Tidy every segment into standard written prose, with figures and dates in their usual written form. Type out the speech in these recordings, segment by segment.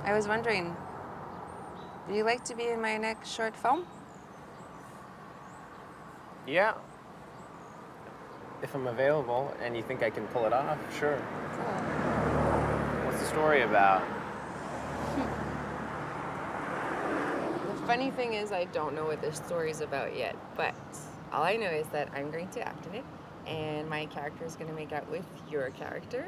I was wondering, would you like to be in my next short film? Yeah. If I'm available and you think I can pull it off, sure. Cool. What's the story about? The funny thing is, I don't know what this story's about yet, but all I know is that I'm going to act in it, and my character is going to make out with your character.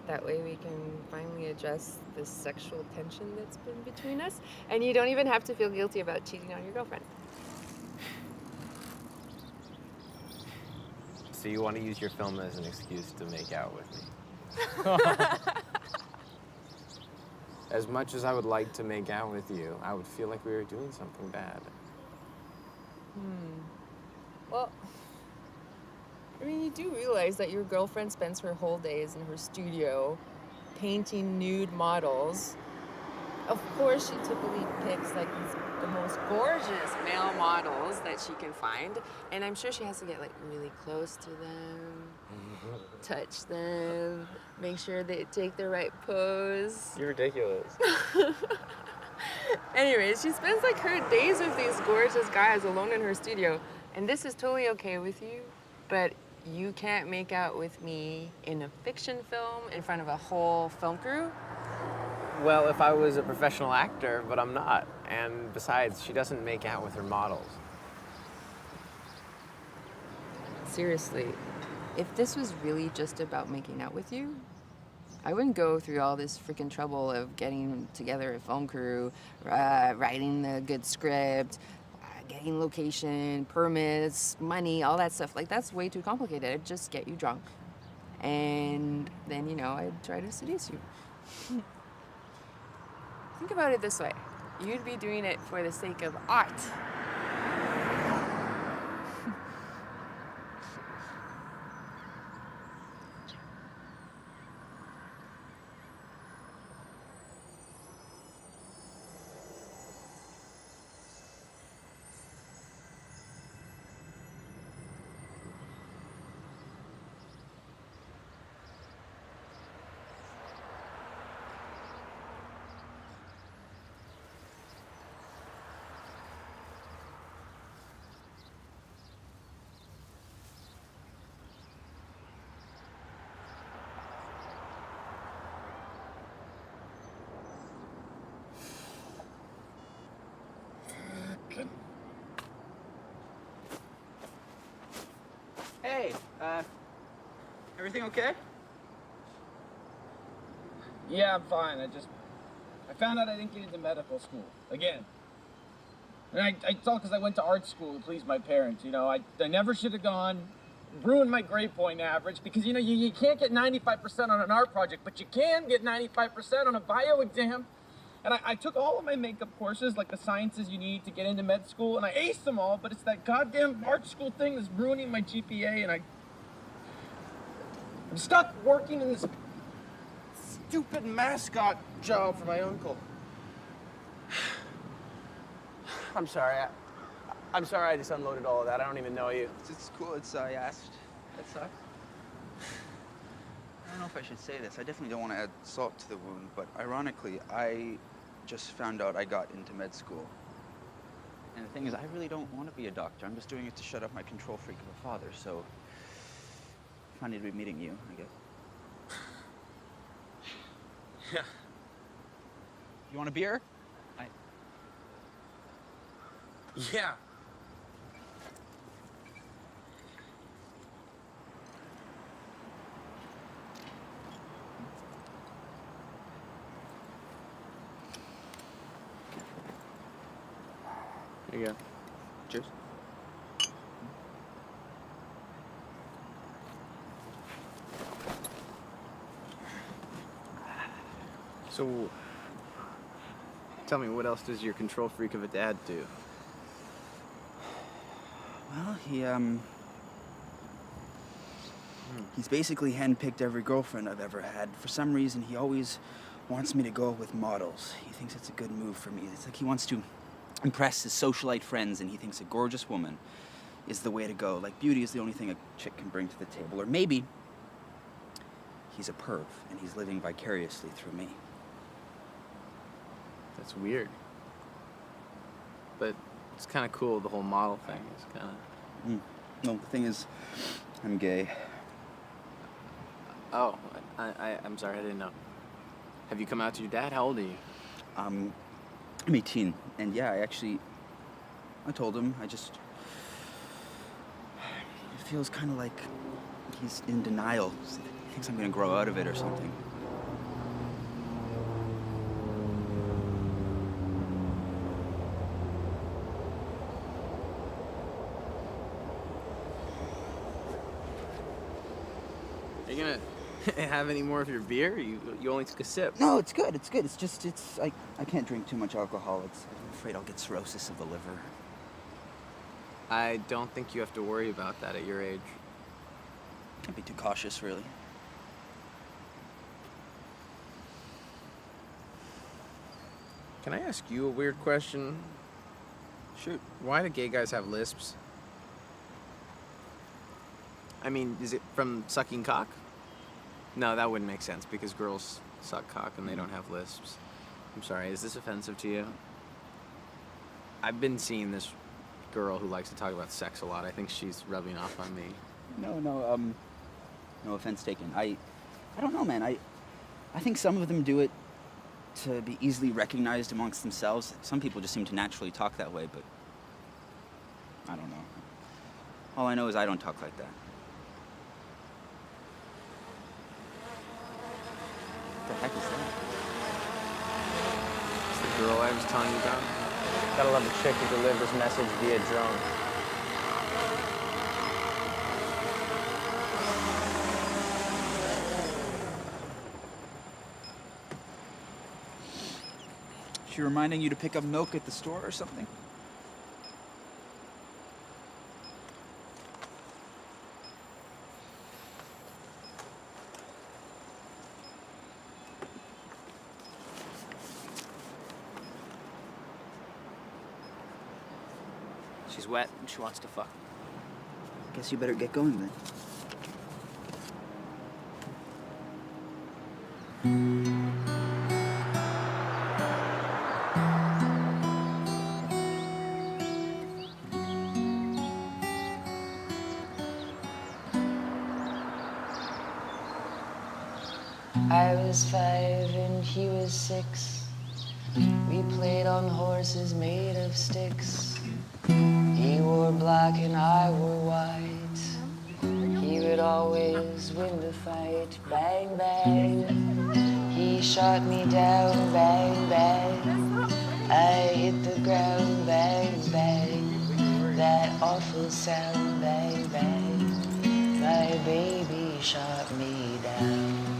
That way we can finally address this sexual tension that's been between us, and you don't even have to feel guilty about cheating on your girlfriend. So you want to use your film as an excuse to make out with me? As much as I would like to make out with you, I would feel like we were doing something bad. Well, I mean, you do realize that your girlfriend spends her whole days in her studio painting nude models. Of course, she typically picks like the most gorgeous male models that she can find, and I'm sure she has to get like really close to them, touch them, make sure they take the right pose. You're ridiculous. Anyways, she spends like her days with these gorgeous guys alone in her studio, and this is totally okay with you, but you can't make out with me in a fiction film in front of a whole film crew. Well, if I was a professional actor, but I'm not. And besides, she doesn't make out with her models. Seriously, if this was really just about making out with you, I wouldn't go through all this freaking trouble of getting together a film crew, writing the good script, getting location, permits, money, all that stuff. Like, that's way too complicated. I'd just get you drunk. And then, I'd try to seduce you. Think about it this way. You'd be doing it for the sake of art. Hey, everything okay? Yeah, I'm fine. I found out I didn't get into medical school, again. And it's all because I went to art school to please my parents, I never should have gone, ruined my grade point average, because, you can't get 95% on an art project, but you can get 95% on a bio exam. And I took all of my makeup courses, like the sciences you need to get into med school, and I aced them all, but it's that goddamn art school thing that's ruining my GPA, and I'm stuck working in this stupid mascot job for my uncle. I'm sorry. I'm sorry I just unloaded all of that. I don't even know you. It's cool. I asked. That sucks. I don't know if I should say this. I definitely don't want to add salt to the wound, but ironically, I just found out I got into med school. And the thing is, I really don't want to be a doctor. I'm just doing it to shut up my control freak of a father, so funny to be meeting you, I guess. Yeah. You want a beer? Yeah. Here you go. Cheers. So, tell me, what else does your control freak of a dad do? Well, he's basically handpicked every girlfriend I've ever had. For some reason, he always wants me to go with models. He thinks it's a good move for me. It's like he wants to impress his socialite friends, and he thinks a gorgeous woman is the way to go. Like, beauty is the only thing a chick can bring to the table. Or maybe he's a perv, and he's living vicariously through me. That's weird. But it's kind of cool, the whole model thing. It's kind of... No, the thing is, I'm gay. Oh, I'm sorry, I didn't know. Have you come out to your dad? How old are you? I'm 18, and yeah, I told him. It feels kind of like he's in denial. He thinks I'm gonna grow out of it or something. Are you gonna have any more of your beer? You only took a sip. No, it's good. It's good. I can't drink too much alcohol. I'm afraid I'll get cirrhosis of the liver. I don't think you have to worry about that at your age. Can't be too cautious, really. Can I ask you a weird question? Shoot. Why do gay guys have lisps? I mean, is it from sucking cock? No, that wouldn't make sense because girls suck cock and they don't have lisps. I'm sorry, is this offensive to you? I've been seeing this girl who likes to talk about sex a lot. I think she's rubbing off on me. No offense taken. I don't know, man. I think some of them do it to be easily recognized amongst themselves. Some people just seem to naturally talk that way, but I don't know. All I know is I don't talk like that. What the heck is that? It's the girl I was telling you about. Gotta love a chick who delivers message via drone. She reminding you to pick up milk at the store or something? She's wet and she wants to fuck. Guess you better get going then. I was 5 and he was 6. We played on horses made of sticks. He wore black and I wore white. He would always win the fight. Bang, bang. He shot me down. Bang, bang. I hit the ground. Bang, bang. That awful sound. Bang, bang. My baby shot me down.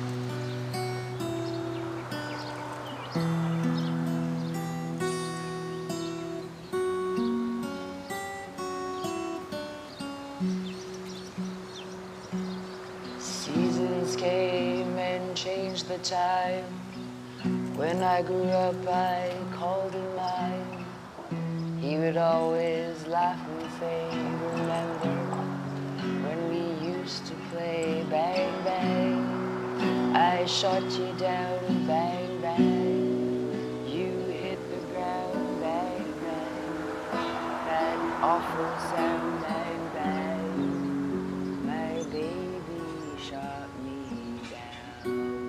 Seasons came and changed the time. When I grew up, I called him mine. He would always laugh and say, remember when we used to play bang, bang. I shot you down, bang, bang. You hit the ground, bang, bang. That awful sound, bang, bang. My baby shot me down.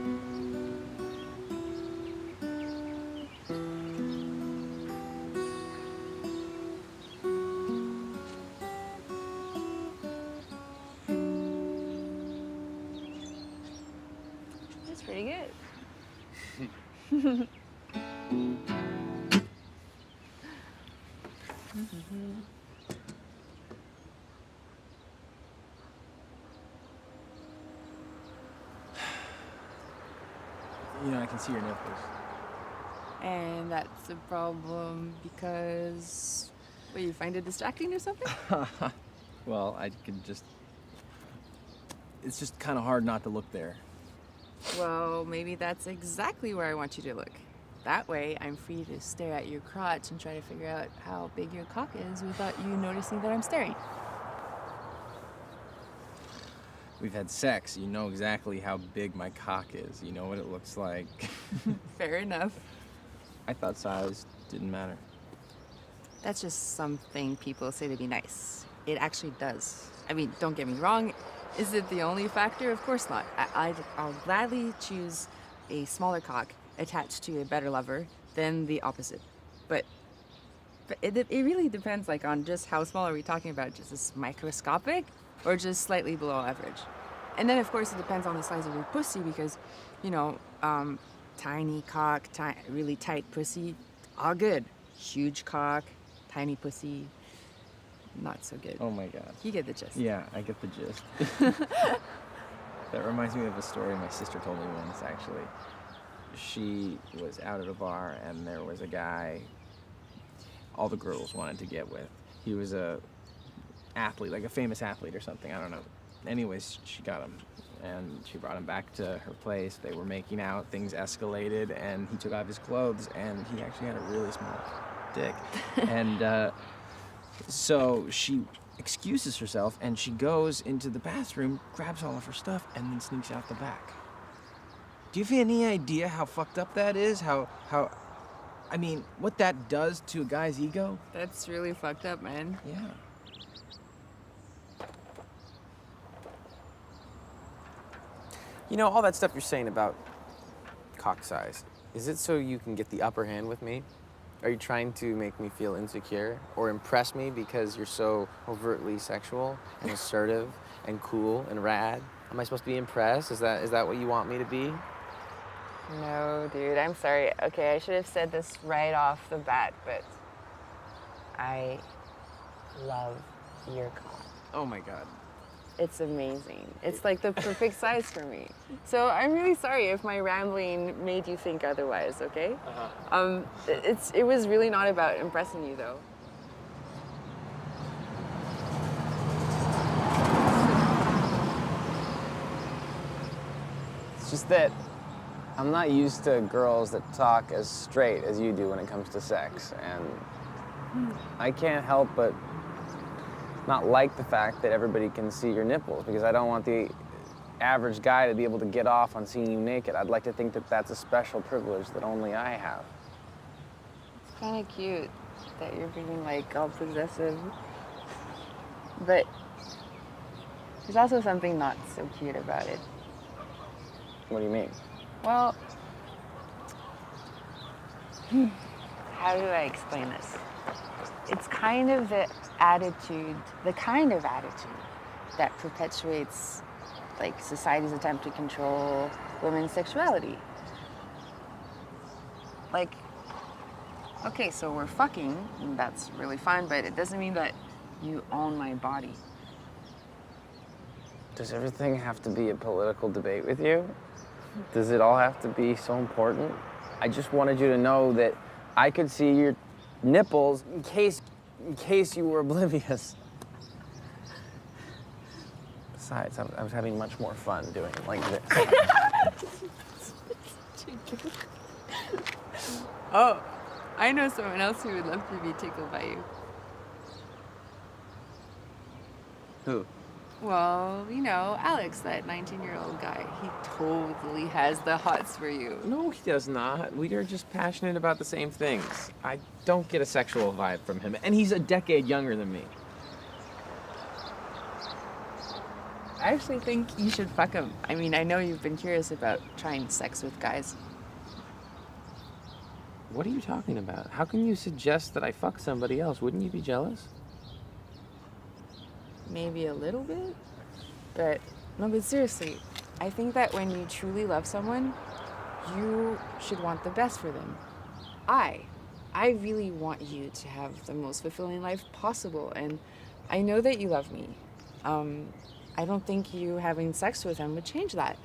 That's pretty good. You know, I can see your nipples. And that's a problem because, what, you find it distracting or something? Well, it's just kind of hard not to look there. Well, maybe that's exactly where I want you to look. That way, I'm free to stare at your crotch and try to figure out how big your cock is without you noticing that I'm staring. we've had sex, you know exactly how big my cock is. You know what it looks like. Fair enough. I thought size didn't matter. That's just something people say to be nice. It actually does. I mean, don't get me wrong. Is it the only factor? Of course not. I'll gladly choose a smaller cock attached to a better lover than the opposite. But it really depends, like, on just how small are we talking about? Just this microscopic or just slightly below average? And then, of course, it depends on the size of your pussy because, you know, tiny cock, really tight pussy, all good. Huge cock, tiny pussy, not so good. Oh my god. You get the gist. Yeah, I get the gist. That reminds me of a story my sister told me once, actually. She was out at a bar and there was a guy all the girls wanted to get with. He was a athlete, like a famous athlete or something, I don't know. Anyways, she got him and she brought him back to her place. They were making out, things escalated, and he took off his clothes and he actually had a really small dick. And so she excuses herself and she goes into the bathroom, grabs all of her stuff, and then sneaks out the back. Do you have any idea how fucked up that is? I mean, what that does to a guy's ego? That's really fucked up, man. Yeah. You know, all that stuff you're saying about cock size, is it so you can get the upper hand with me? Are you trying to make me feel insecure or impress me because you're so overtly sexual and assertive and cool and rad? Am I supposed to be impressed? Is that what you want me to be? No, dude, I'm sorry. Okay, I should have said this right off the bat, but I love your cock. Oh my god. It's amazing. It's like the perfect size for me. So I'm really sorry if my rambling made you think otherwise, okay? It was really not about impressing you, though. It's just that I'm not used to girls that talk as straight as you do when it comes to sex, and I can't help but not like the fact that everybody can see your nipples, because I don't want the average guy to be able to get off on seeing you naked. I'd like to think that that's a special privilege that only I have. It's kind of cute that you're being like all possessive, but there's also something not so cute about it. What do you mean? Well, how do I explain this? It's kind of the kind of attitude that perpetuates like society's attempt to control women's sexuality. Like, okay, so we're fucking, and that's really fine, but it doesn't mean that you own my body. Does everything have to be a political debate with you? Does it all have to be so important? I just wanted you to know that I could see your nipples in case you were oblivious. Besides, I was having much more fun doing it like this. Oh, I know someone else who would love to be tickled by you. Who? Well, you know, Alex, that 19-year-old guy. He totally has the hots for you. No, he does not. We are just passionate about the same things. I don't get a sexual vibe from him, and he's a decade younger than me. I actually think you should fuck him. I mean, I know you've been curious about trying sex with guys. What are you talking about? How can you suggest that I fuck somebody else? Wouldn't you be jealous? Maybe a little bit, but no, but seriously, I think that when you truly love someone, you should want the best for them. I really want you to have the most fulfilling life possible, and I know that you love me. I don't think you having sex with him would change that.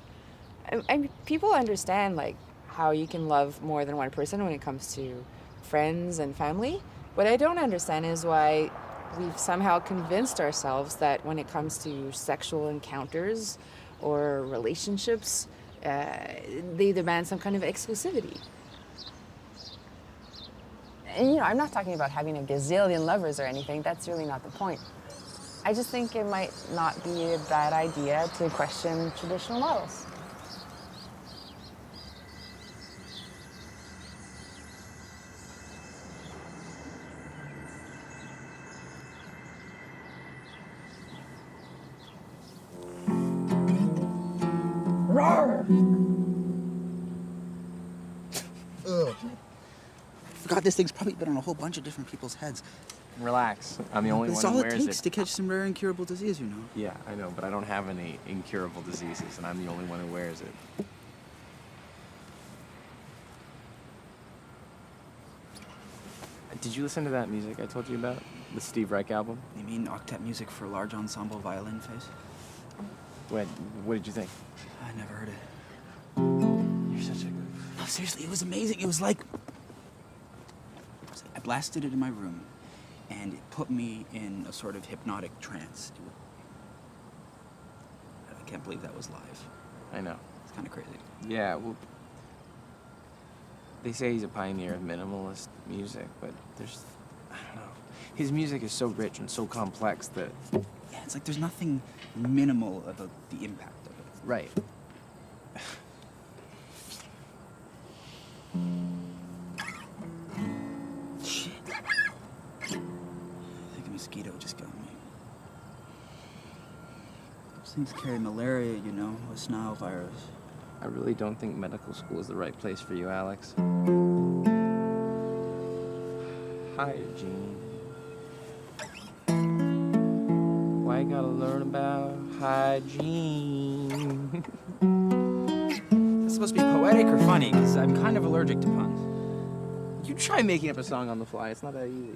I mean, people understand like how you can love more than one person when it comes to friends and family. What I don't understand is why we've somehow convinced ourselves that when it comes to sexual encounters or relationships, they demand some kind of exclusivity. And, you know, I'm not talking about having a gazillion lovers or anything. That's really not the point. I just think it might not be a bad idea to question traditional models. Ugh. Forgot this thing's probably been on a whole bunch of different people's heads. Relax. I'm the only It's one all who it wears takes it. to catch some rare incurable disease, you know. Yeah, I know, but I don't have any incurable diseases, and I'm the only one who wears it. Did you listen to that music I told you about? The Steve Reich album? You mean octet music for large ensemble violin phase? What did you think? I never heard it. You're such a goof. No, seriously, it was amazing. It was like I blasted it in my room, and it put me in a sort of hypnotic trance. I can't believe that was live. I know. It's kind of crazy. Yeah, well, they say he's a pioneer of minimalist music, but I don't know. His music is so rich and so complex that... Yeah, it's like there's nothing minimal about the impact of it. Right. Shit. I think a mosquito just got me. Those things carry malaria, you know, West Nile virus. I really don't think medical school is the right place for you, Alex. Hygiene. Why you gotta learn about hygiene? That's supposed to be poetic or funny, because I'm kind of allergic to puns. You try making up a song on the fly. It's not that easy.